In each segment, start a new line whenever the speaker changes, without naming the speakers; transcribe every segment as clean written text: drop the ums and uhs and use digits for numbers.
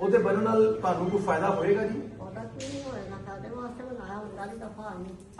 ਉਹਦੇ ਬਣਨ ਨਾਲ ਤੁਹਾਨੂੰ ਕੋਈ ਫਾਇਦਾ ਹੋਏਗਾ ਜੀ?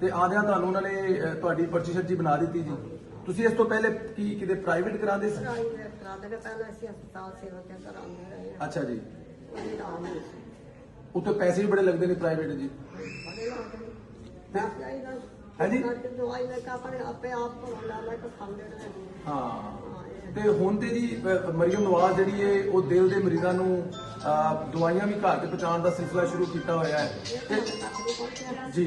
ਤੇ ਆਂਦਿਆਂ ਤੁਹਾਨੂੰ ਉਹਨਾਂ ਨੇ ਤੁਹਾਡੀ ਪਰਚੀ ਸ਼ਰਚੀ ਬਣਾ ਦਿੱਤੀ ਜੀ। ਤੁਸੀਂ ਇਸ ਤੋਂ ਪਹਿਲੇ ਕੀ ਕਿਤੇ ਪ੍ਰਾਈਵੇਟ ਕਰਾਉਂਦੇ ਸੀ? ਅੱਛਾ ਜੀ, ਉੱਥੇ ਪੈਸੇ ਵੀ ਬੜੇ ਲੱਗਦੇ ਨੇ ਪ੍ਰਾਈਵੇਟ ਜੀ। ਹੈ ਜੀ, ਹਾਂ। ਤੇ ਹੁਣ ਤੇ ਜੀ ਮਰੀਮ ਨਵਾਜ਼ ਜਿਹੜੀ ਹੈ ਉਹ ਦਿਲ ਦੇ ਮਰੀਜ਼ਾਂ ਨੂੰ ਦਵਾਈਆਂ ਵੀ ਘਰ ਤੇ ਪਹੁੰਚਾਉਣ ਦਾ ਸਿਲਸਿਲਾ ਸ਼ੁਰੂ ਕੀਤਾ ਹੋਇਆ ਹੈ ਜੀ।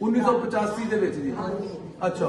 1985 ਦੇ ਵਿੱਚ ਜੀ। ਅੱਛਾ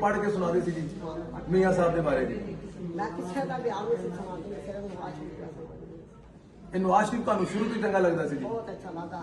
ਪੜ੍ਹ ਕੇ ਸੁਣਾਦੇ ਸੀ ਜੀ ਮੀਆਂ ਸਾਹਿਬ ਦੇ ਬਾਰੇ ਜੀ?
ਮੈਂ ਕਿਸੇ ਦਾ ਬਿਆਨ ਨਹੀਂ ਸੁਣਾਉਂਦੀ, ਸਿਰਫ ਨਵਾਜ਼ ਸ਼ਰੀਫ ਦਾ ਸੁਣਾਉਂਦੀ।
ਇਹ ਨਵਾਜ਼ ਸ਼ਰੀਫ ਤੁਹਾਨੂੰ ਸ਼ੁਰੂ ਤੋਂ ਹੀ ਚੰਗਾ ਲੱਗਦਾ ਸੀ ਜੀ?
ਬਹੁਤ ਅੱਛਾ ਲੱਗਾ,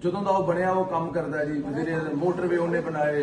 ਜਦੋਂ ਦਾ ਉਹ ਬਣਿਆ ਉਹ ਕੰਮ ਕਰਦਾ ਜੀ, ਜਿਹੜੇ ਮੋਟਰਵੇ ਉਹਨੇ ਬਣਾਏ।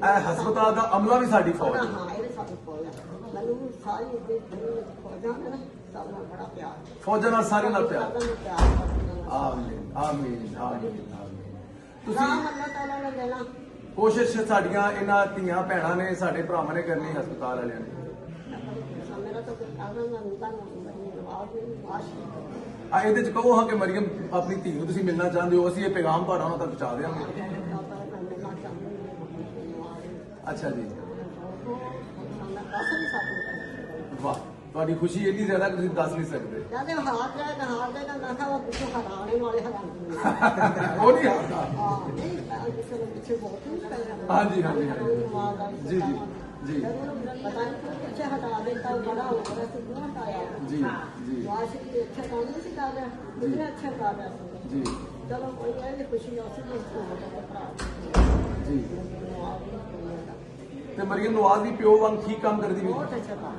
ਇਹ ਹਸਪਤਾਲ ਦਾ ਅਮਲਾ ਵੀ ਸਾਡੀ ਫੌਜ ਹੈ।
ਹਾਂ ਇਹ ਸਾਡੀ ਫੌਜ ਹੈ। ਮੈਨੂੰ ਸਾਰੀ ਇੱਥੇ ਫੌਜਾਂ ਨੇ ਸਭ ਨਾਲ ਬੜਾ ਪਿਆਰ,
ਫੌਜਾਂ ਨਾਲ ਸਾਰਿਆਂ ਨਾਲ ਪਿਆਰ।
ਸਾਰਿਆਂ ਨਾਲ ਪਿਆਰ।
ਆਮੀਨ ਆਮੀਨ ਆਮੀਨ ਆਮੀਨ। ਤੁਸੀਂ
ਰਾਮ ਅੱਲਾਹ ਤਾਲਾ ਨੇ ਦੇਣਾ।
ਕੋਸ਼ਿਸ਼ ਸਾਡੀਆਂ ਇਹਨਾਂ ਧੀਆਂ ਭੈਣਾਂ ਨੇ, ਸਾਡੇ ਭਰਾਵਾਂ ਨੇ ਕਰਨੀ, ਹਸਪਤਾਲ ਵਾਲਿਆਂ ਨੇ।
ਮੇਰਾ ਤਾਂ ਕੋਈ ਕਾਰਨ ਨਹੀਂ ਤਾਂ ਨਵਾਜ਼ ਨਹੀਂ ਆਸ਼ਿਕ।
ਇਹਦੇ ਚ ਕਹੋ ਹਾਂ ਕਿ ਮਰੀਮ ਆਪਣੀ ਧੀ ਨੂੰ ਤੁਸੀਂ ਮਿਲਣਾ ਚਾਹੁੰਦੇ ਹੋ, ਅਸੀਂ ਇਹ ਪੈਗਾਮ ਤੁਹਾਡਾ ਉਹਨਾਂ ਤੱਕ ਪਹੁੰਚਾ ਦਿਆਂਗੇ। ਅੱਛਾ ਜੀ, ਵਾਹ, ਤੁਹਾਡੀ ਖੁਸ਼ੀ ਇੰਨੀ ਜ਼ਿਆਦਾ ਕਿ ਤੁਸੀਂ ਦੱਸ ਨਹੀਂ ਸਕਦੇ।
ਕਹਿੰਦੇ ਹਾਰ ਜਾਏਗਾ ਮੈਂ ਕਿਹਾ ਉਹ ਪਿੱਛੇ ਹਰਾਣੇ ਵਾਲੇ ਹਰਾਉਂਦੇ
ਉਹ ਨਹੀਂ ਹਾਰਦਾ।
ਹਾਂ ਨਹੀਂ ਕਿਸੇ ਪਿੱਛੇ ਬਹੁਤ ਨਹੀਂ ਪੈ ਜਾਂਦਾ।
ਹਾਂਜੀ ਹਾਂਜੀ ਹਾਂਜੀ ਜੀ ਜੀ ਜੀ
ਪਤਾ ਨਹੀਂ ਪਿੱਛੇ ਹਟਾ ਦਿੱਤਾ, ਬੜਾ ਹੋ ਰਿਹਾ ਸੀ, ਕਿਉਂ ਹਟਾਇਆ?
ਜੀ ਜੀ
ਵਾਸ਼ਿਕ ਵੀ ਅੱਛਾ ਕੰਮ ਨਹੀਂ ਸੀ ਕਰ ਰਿਹਾ, ਕਿੰਨੇ ਅੱਛਾ ਕਰ ਰਿਹਾ ਸੀ।
ਜੀ
ਚਲੋ ਕੋਈ ਇਹ ਖੁਸ਼ੀ ਅਸੀਂ ਵੀ ਭਰਾ
ਜੀ। ਤੇ ਮਰੀਮ ਨਵਾਜ਼ ਦੀ ਪਿਓ ਵਾਂਗ ਠੀਕ ਕੰਮ ਕਰਦੀ ਵੀ,
ਬਹੁਤ ਅੱਛਾ ਕੰਮ,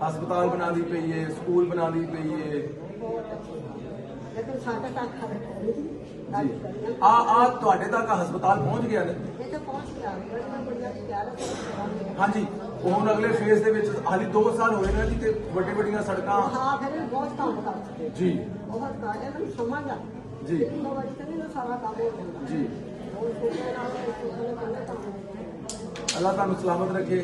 ਹਸਪਤਾਲ ਬਣਾਉਂਦੀ ਪਈ ਹੈ, ਸਕੂਲ ਬਣਾਉਂਦੀ ਪਈ ਹੈ।
ਬਹੁਤ ਅੱਛਾ। ਲੇਕਿਨ ਸਾਡੇ ਤੱਕ ਖੜੇ
ਜੀ ਆ ਤੁਹਾਡੇ ਤੱਕ ਹਸਪਤਾਲ ਪਹੁੰਚ ਗਿਆ ਨੇ?
ਇਹ ਤਾਂ ਪਹੁੰਚ ਗਿਆ, ਬੜੀਆਂ ਬੜੀਆਂ ਦੀ ਕਹਿ ਰਹੇ।
ਹਾਂਜੀ, ਹੁਣ ਅਗਲੇ ਫੇਜ਼ ਦੇ ਵਿੱਚ ਹਾਲੀ 2 ਸਾਲ ਹੋਏ ਨੇ ਜੀ, ਤੇ ਵੱਡੀ ਵੱਡੀਆਂ ਸੜਕਾਂ।
ਹਾਂ ਫਿਰ ਬਹੁਤ ਕੰਮ ਕਰ ਚੁੱਕੇ
ਜੀ
ਬਹੁਤ ਕਰ ਇਹਨਾਂ ਨੂੰ ਸਮਝ ਆ
ਜੀ
ਇੱਕ ਵਾਰੀ ਤਾਂ ਨਹੀਂ ਸਾਰਾ ਕੰਮ ਹੋ ਜਾਂਦਾ
ਜੀ।
ਹੋਰ ਛੋਟੇ ਨਾਲ ਛੋਟੇ ਨਾਲ ਕੰਮ
ਅੱਲਾਹ ਤੁਹਾਨੂੰ ਸਲਾਮਤ ਰੱਖੇ,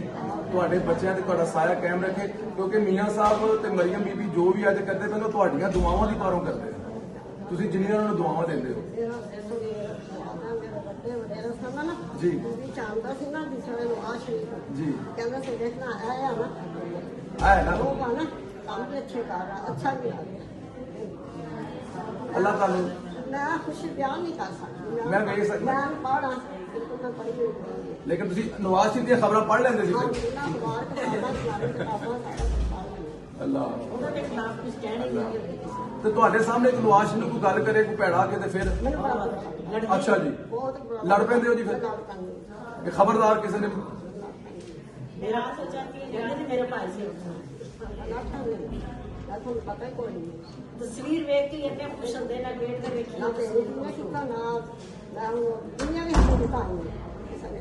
ਤੁਹਾਡੇ ਬੱਚਿਆਂ ਤੇ ਤੁਹਾਡਾ ਸਾਇਆ ਕਾਇਮ ਰੱਖੇ, ਕਿਉਂਕਿ ਮੀਆਂ ਸਾਹਿਬ ਤੇ ਮਰੀਮ ਬੀਬੀ ਜੋ ਵੀ ਅੱਜ ਕਰਦੇ ਪਏ ਨੇ, ਤੁਹਾਡੀਆਂ ਦੁਆਵਾਂ ਦੀ ਪਾਰੋਂ ਕਰਦੇ ਨੇ। ਤੁਸੀਂ ਜਿੰਨੀਆਂ ਉਹਨਾਂ ਨੂੰ ਦੁਆਵਾਂ ਦਿੰਦੇ ਹੋ।
ਇਹਨਾਂ ਦੇ ਥੋੜੀ ਮੇਰੇ ਵੱਡੇ ਵਡੇਰਾ ਸਨ ਨਾ
ਜੀ
ਵੀ ਚਾਹੁੰਦਾ ਸੀ ਨਾ ਦਿਸਣੇ ਨੂੰ ਆ ਸ਼ਰੀਫ
ਜੀ।
ਕਹਿੰਦਾ ਸੀ ਦੇਖਣਾ ਆਇਆ ਨਾ
ਆਏ ਨਾ,
ਉਹ ਨਾ ਕੰਮ ਵੀ ਅੱਛੇ ਕਰ ਰਹਾ, ਅੱਛਾ ਵੀ ਲੱਗ ਰਿਹਾ।
ਅੱਲਾਹ ਤੁਹਾਨੂੰ,
ਮੈਂ ਖੁਸ਼ੀ ਬਿਆਨ ਨਹੀਂ ਕਰ ਸਕਦੀ।
ਮੈਂ ਵੇਖ ਸਕਦਾ।
ਮੈਂ ਪੜ੍ਹਾਂ ਬਿਲਕੁਲ ਮੈਂ ਪੜ੍ਹੀ ਹੋਈ ਹਾਂ।
ਲੇਕਿਨ ਤੁਸੀਂ ਨਵਾਜ਼ ਸ਼ਰੀਫ ਦੀਆਂ ਖਬਰਾਂ ਪੜ੍ਹ ਲੈਂਦੇ ਸੀ
ਹਾਂ
ਫਿਰ?
ਜਿੰਨਾ ਅਖਬਾਰ ਕਿਤਾਬਾਂ ਸਾਰੀ ਕਿਤਾਬਾਂ ਸਾਰਾ ਕੁਛ ਪੜ੍ਹ ਲਈ।
ਅੱਲਾਹ।
ਉਹਨਾਂ ਦੇ ਖਿਲਾਫ ਕੁਝ ਕਹਿਣਾ ਹੀ ਨਹੀਂ ਹੁੰਦੇ।
ਤੇ ਤੁਹਾਡੇ ਸਾਹਮਣੇ ਇੱਕ ਨਵਾਜ਼ ਸ਼ਰੀਫ ਨੂੰ ਕੋਈ ਗੱਲ ਕਰੇ, ਕੋਈ ਭੈੜਾ ਕੇ, ਤੇ ਫਿਰ
ਮੈਨੂੰ ਬੜਾ ਬੁਰਾ ਲੱਗਦਾ।
ਅੱਛਾ ਜੀ,
ਬਹੁਤ ਬੁਰਾ
ਲੜ ਪੈਂਦੇ ਹੋ ਜੀ ਫਿਰ?
ਲੜ ਪੈਂਦੇ।
ਇਹ ਖਬਰਦਾਰ ਕਿਸੇ ਨੇ।
ਮੇਰਾ ਸੋਚਿਆ ਕਿ ਕਹਿੰਦੇ ਨੇ ਮੇਰੇ ਭਾਈ ਸੀ ਤੁਹਾਨੂੰ ਪਤਾ ਹੀ ਕੋਈ ਨਹੀਂ।
ਤਸਵੀਰ ਵੇਖ ਕੇ ਇੰਨੇ ਖੁਸ਼ ਹੁੰਦੇ ਨੇ, ਗੇਟ ਦੇ ਵੇਖੀ
ਨਾ ਤੇਰੀ ਦੁਨੀਆ ਕਿਤਾ ਨਾ ਮੈਂ ਦੁਨੀਆ ਵੀ ਹੱਥੋਂ ਦਿਖਾਈ ਕਿਸੇ ਨੇ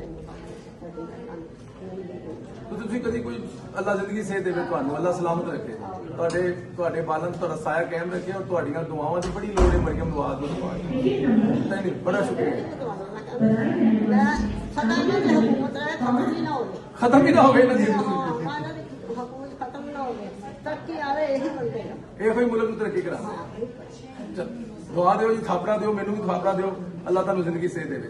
ਤੇ ਤੁਸੀਂ ਕਦੀ ਕੋਈ, ਅੱਲਾਹ ਜ਼ਿੰਦਗੀ ਸਿਹਤ ਦੇਵੇ ਤੁਹਾਨੂੰ, ਅੱਲਾਹ ਸਲਾਮਤ ਰੱਖੇ, ਤੁਹਾਡੇ ਬਾਲਾਂ ਨੂੰ ਤੁਹਾਡਾ ਸਾਇਆ ਕਾਇਮ ਰੱਖੇ, ਔਰ ਤੁਹਾਡੀਆਂ ਦੁਆਵਾਂ ਦੀ ਬੜੀ ਲੋੜ ਹੈ ਮਰੀਮ ਨਵਾਜ਼ ਨੂੰ। ਨਹੀਂ ਬੜਾ ਸ਼ੁਕਰੀਆ।
ਮੈਂ ਸਦਾ ਇਹਨਾਂ ਦੀ ਹਕੂਮਤ ਰਹੇ, ਖਤਮ ਹੀ ਨਾ ਹੋਵੇ।
ਖਤਮ ਹੀ ਨਾ ਹੋਵੇ ਇਹਨਾਂ ਦੀ
ਹਾਂ ਇਹਨਾਂ ਦੀ ਹਕੂਮਤ ਖਤਮ ਨਾ ਹੋਵੇ, ਤਰੱਕੀ ਆਵੇ, ਇਹੀ ਬੰਦੇ ਆ।
ਇਹੋ ਹੀ ਮੁਲਕ ਨੂੰ ਤਰੱਕੀ ਕਰਾਉਣਾ। ਦੁਆ ਦਿਓ ਜੀ, ਥਾਪੜਾ ਦਿਓ, ਮੈਨੂੰ ਵੀ ਥਾਪੜਾ ਦਿਓ, ਅੱਲਾਹ ਤੁਹਾਨੂੰ ਜ਼ਿੰਦਗੀ ਸਿਹਤ ਦੇਵੇ।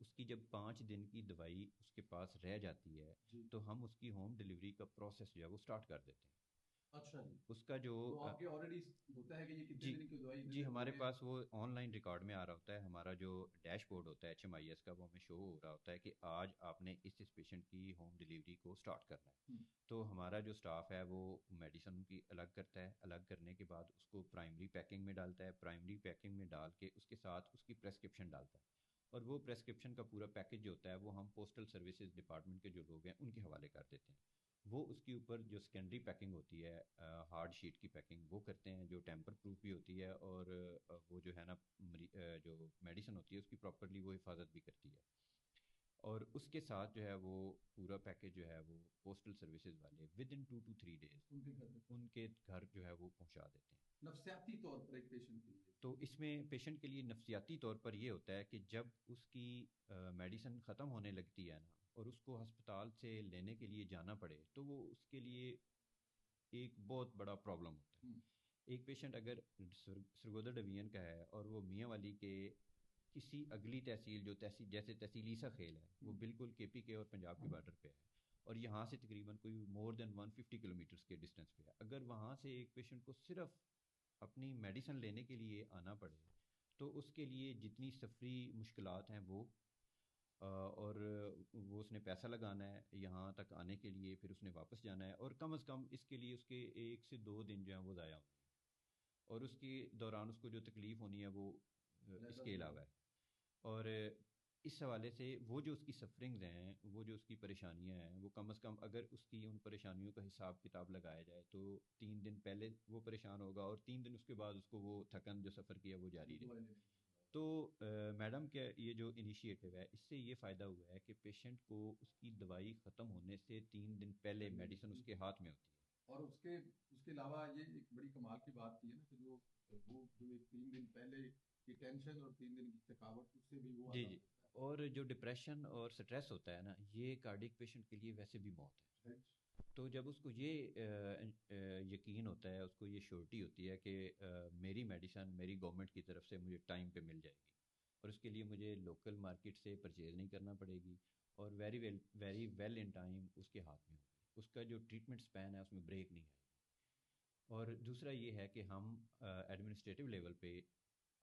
اس کی جب 5 دن کی دوائی اس کے پاس رہ جاتی ہے
جی
تو ہم اس کی ہوم ڈلیوری کا پروسیس جو ہے وہ اسٹارٹ کر دیتے ہیں.
اچھا جی.
اس کا جو
تو آپ کے آلریڈی ہوتا ہے کہ یہ کتنے
جی
دن کی دوائی
جی ہمارے
ہو گئے؟
پاس وہ آن لائن ریکارڈ میں آ رہا ہوتا ہے. ہمارا جو ڈیش بورڈ ہوتا ہے HMIS کا وہ ہمیں شو ہو رہا ہوتا ہے کہ آج آپ نے اس پیشنٹ کی ہوم ڈلیوری کو سٹارٹ کرنا ہے. تو ہمارا جو سٹاف ہے وہ میڈیسن کی الگ کرتا ہے. الگ کرنے کے بعد اس کو پرائمری پیکنگ میں ڈالتا ہے. پرائمری پیکنگ میں ڈال کے اس کے ساتھ اس کی پریسکرپشن ڈالتا ہے. اور وہ پریسکرپشن کا پورا پیکج جو ہوتا ہے وہ ہم پوسٹل سروسز ڈپارٹمنٹ کے جو لوگ ہیں ان کے حوالے کر دیتے ہیں. وہ اس کے اوپر جو سیکنڈری پیکنگ ہوتی ہے ہارڈ شیٹ کی پیکنگ وہ کرتے ہیں جو ٹیمپر پروف بھی ہوتی ہے. اور وہ جو ہے نا جو میڈیسن ہوتی ہے اس کی پراپرلی وہ حفاظت بھی کرتی ہے. اور اس کے ساتھ جو ہے وہ پورا پیکج جو ہے وہ پوسٹل سروسز والے ود ان 2 to 3 days ان کے گھر جو ہے وہ پہنچا دیتے ہیں.
نفسیاتی طور پر ایک پیشنٹ کے لیے
تو اس میں پیشنٹ کے لیے نفسیاتی طور پر یہ ہوتا ہے کہ جب اس کی میڈیسن ختم ہونے لگتی ہے نا اور اس کو ہسپتال سے لینے کے لیے جانا پڑے تو وہ اس کے لیے ایک بہت بڑا پرابلم ہوتا ہے. ایک پیشنٹ اگر سرگودا ڈویژن کا ہے اور وہ میاں والی کے کسی اگلی تحصیل جو جیسے تحصیل عیسیٰ خیل ہے وہ بالکل KP کے اور پنجاب کے بارڈر پہ ہے اور یہاں سے تقریباً کوئی مور دین 150 کلومیٹرز کے ڈسٹینس پہ ہے. اگر وہاں سے ایک پیشنٹ کو صرف اپنی میڈیسن لینے کے لیے آنا پڑے تو اس کے لیے جتنی سفری مشکلات ہیں وہ اور وہ اس نے پیسہ لگانا ہے یہاں تک آنے کے لیے, پھر اس نے واپس جانا ہے اور کم از کم اس کے لیے اس کے 1 سے 2 دن جو ہیں وہ ضائع ہونے ہیں اور اس کے دوران اس کو جو تکلیف ہونی ہے وہ اس کے علاوہ ہے. اور اس حوالے سے وہ جو اس کی سفرنگز ہیں وہ جو اس کی پریشانیاں ہیں وہ کم از کم اگر اس کی ان پریشانیوں کا حساب کتاب لگایا جائے تو 3 دن پہلے وہ پریشان ہوگا اور 3 دن اس کے بعد اس کو وہ تھکن جو سفر کیا وہ جاری رہے. تو میڈم کا یہ جو انیشیٹو ہے اس سے یہ فائدہ ہوا ہے کہ پیشنٹ کو اس کی دوائی ختم ہونے سے 3 دن پہلے میڈیسن اس کے ہاتھ میں ہوتی ہے.
اور اس کے علاوہ یہ ایک بڑی کمال کی بات کی ہے نا کہ وہ ایک 3 دن پہلے کی ٹینشن اور 3 دن کی تھکاوٹ اس سے بھی وہ
جی اور جو ڈپریشن اور سٹریس ہوتا ہے نا یہ کارڈک پیشنٹ کے لیے ویسے بھی موت ہے. تو جب اس کو یہ یقین ہوتا ہے اس کو یہ شورٹی ہوتی ہے کہ میری میڈیسن میری گورنمنٹ کی طرف سے مجھے ٹائم پہ مل جائے گی اور اس کے لیے مجھے لوکل مارکیٹ سے پرچیز نہیں کرنا پڑے گی اور ویری ویل ان ٹائم اس کے ہاتھ میں ہوگی. اس کا جو ٹریٹمنٹ سپین ہے اس میں بریک نہیں آئے گی. اور دوسرا یہ ہے کہ ہم ایڈمنسٹریٹو لیول پہ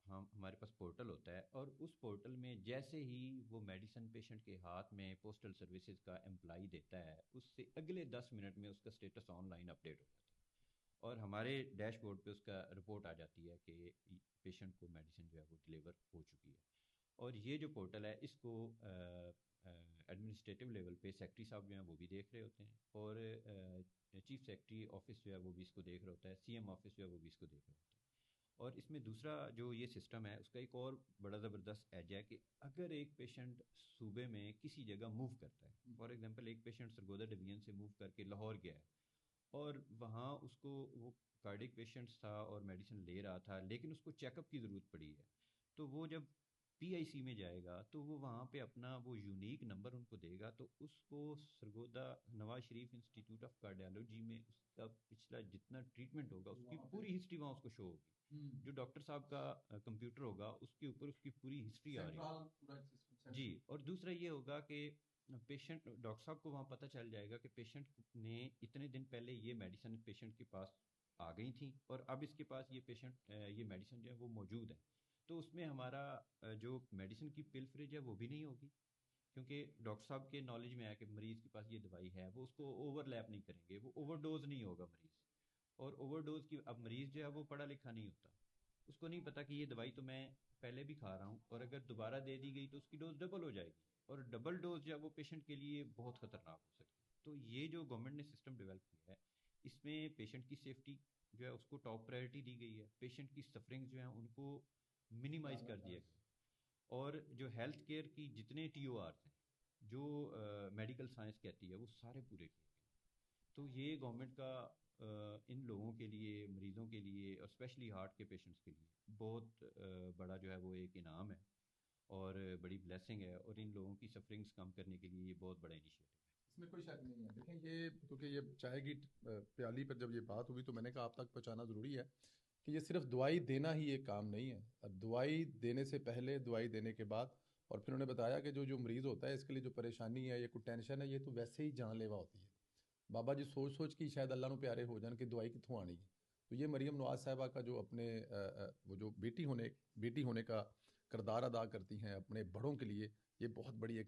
ہمارے پاس پورٹل ہوتا ہے اور اس پورٹل میں جیسے ہی وہ میڈیسن پیشنٹ کے ہاتھ میں پوسٹل سروسز کا امپلائی دیتا ہے اس سے اگلے 10 منٹ میں اس کا اسٹیٹس آن لائن اپڈیٹ ہو جاتا ہے اور ہمارے ڈیش بورڈ پہ اس کا رپورٹ آ جاتی ہے کہ پیشنٹ کو میڈیسن جو ہے وہ ڈلیور ہو چکی ہے. اور یہ جو پورٹل ہے اس کو ایڈمنسٹریٹو لیول پہ سیکٹری صاحب جو ہیں وہ بھی دیکھ رہے ہوتے ہیں اور چیف سیکرٹری آفس جو ہے وہ بھی اس کو دیکھ رہا ہوتا ہے. CM آفس جو ہے وہ بھی اس کو دیکھ رہا ہوتا ہے. اور اس میں دوسرا جو یہ سسٹم ہے اس کا ایک اور بڑا زبردست ایج ہے کہ اگر ایک پیشنٹ صوبے میں کسی جگہ موو کرتا ہے, فار ایگزامپل ایک پیشنٹ سرگودا ڈویژن سے موو کر کے لاہور گیا ہے اور وہاں اس کو وہ کارڈک پیشنٹس تھا اور میڈیسن لے رہا تھا لیکن اس کو چیک اپ کی ضرورت پڑی ہے تو وہ جب PIC میں جائے گا تو وہ وہاں پہ اپنا وہ یونیک نمبر ان کو دے گا تو اس کو Sargodha Nawaz Sharif institute of cardiology میں اس کا پچھلا جتنا ٹریٹمنٹ ہوگا اس کی پوری ہسٹری وہاں اس کو شو ہوگی. جو ڈاکٹر صاحب کا کمپیوٹر ہوگا اس کے اوپر اس کی پوری ہسٹری آ رہی ہے. جی اور دوسرا یہ ہوگا کہ پیشنٹ ڈاکٹر صاحب کو وہاں پتہ چل جائے گا کہ پیشنٹ نے اتنے دن پہلے یہ میڈیسن پیشنٹ کے پاس آ گئی تھیں اور اب اس کے پاس یہ میڈیسن جو ہے وہ موجود ہے. تو اس میں ہمارا جو میڈیسن کی پل فریج ہے وہ بھی نہیں ہوگی کیونکہ ڈاکٹر صاحب کے نالج میں ہے کہ مریض کے پاس یہ دوائی ہے وہ اس کو اوور لیپ نہیں کریں گے, وہ اوور ڈوز نہیں ہوگا مریض. اور اوور ڈوز کی اب مریض جو ہے وہ پڑھا لکھا نہیں ہوتا, اس کو نہیں پتا کہ یہ دوائی تو میں پہلے بھی کھا رہا ہوں اور اگر دوبارہ دے دی گئی تو اس کی ڈوز ڈبل ہو جائے گی اور ڈبل ڈوز جو ہے وہ پیشنٹ کے لیے بہت خطرناک ہو سکتی ہے. تو یہ جو گورنمنٹ نے سسٹم ڈیولپ کیا ہے اس میں پیشنٹ کی سیفٹی جو ہے اس کو ٹاپ پرائرٹی دی گئی ہے, پیشنٹ کی سفرنگ جو ہیں ان کو منیمائز کر دیا گیا اور جو ہیلتھ کیئر کی جتنے TORs ہیں جو میڈیکل سائنس کہتی ہے وہ سارے پورے کیے گئے. تو یہ گورنمنٹ کا ان لوگوں کے لیے مریضوں کے لیے اور اسپیشلی ہارٹ کے پیشنٹس کے لیے بہت بڑا جو ہے وہ ایک انعام ہے اور بڑی بلیسنگ ہے اور ان لوگوں کی سفرنگس کم کرنے کے لیے یہ بہت بڑا انیشیٹو ہے.
اس میں کوئی شک نہیں ہے. دیکھیں یہ کیونکہ یہ چائے کی پیالی پر جب یہ بات ہوئی تو میں نے کہا آپ تک پہنچانا ضروری ہے کہ یہ صرف دوائی دینا ہی ایک کام نہیں ہے. دوائی دینے سے پہلے, دوائی دینے کے بعد اور پھر انہوں نے بتایا کہ جو مریض ہوتا ہے اس کے لیے جو پریشانی ہے یا کوئی ٹینشن ہے یہ تو ویسے ہی جان لیوا ہوتی ہے. بابا جی سوچ سوچ کے شاید اللہ نو پیارے ہو جان کہ دعائی کتوں آنی. تو یہ مریم نواز صاحبہ کا جو اپنے وہ جو بیٹی ہونے کا کردار ادا کرتی ہیں اپنے بڑوں کے لیے, یہ بہت بڑی ایک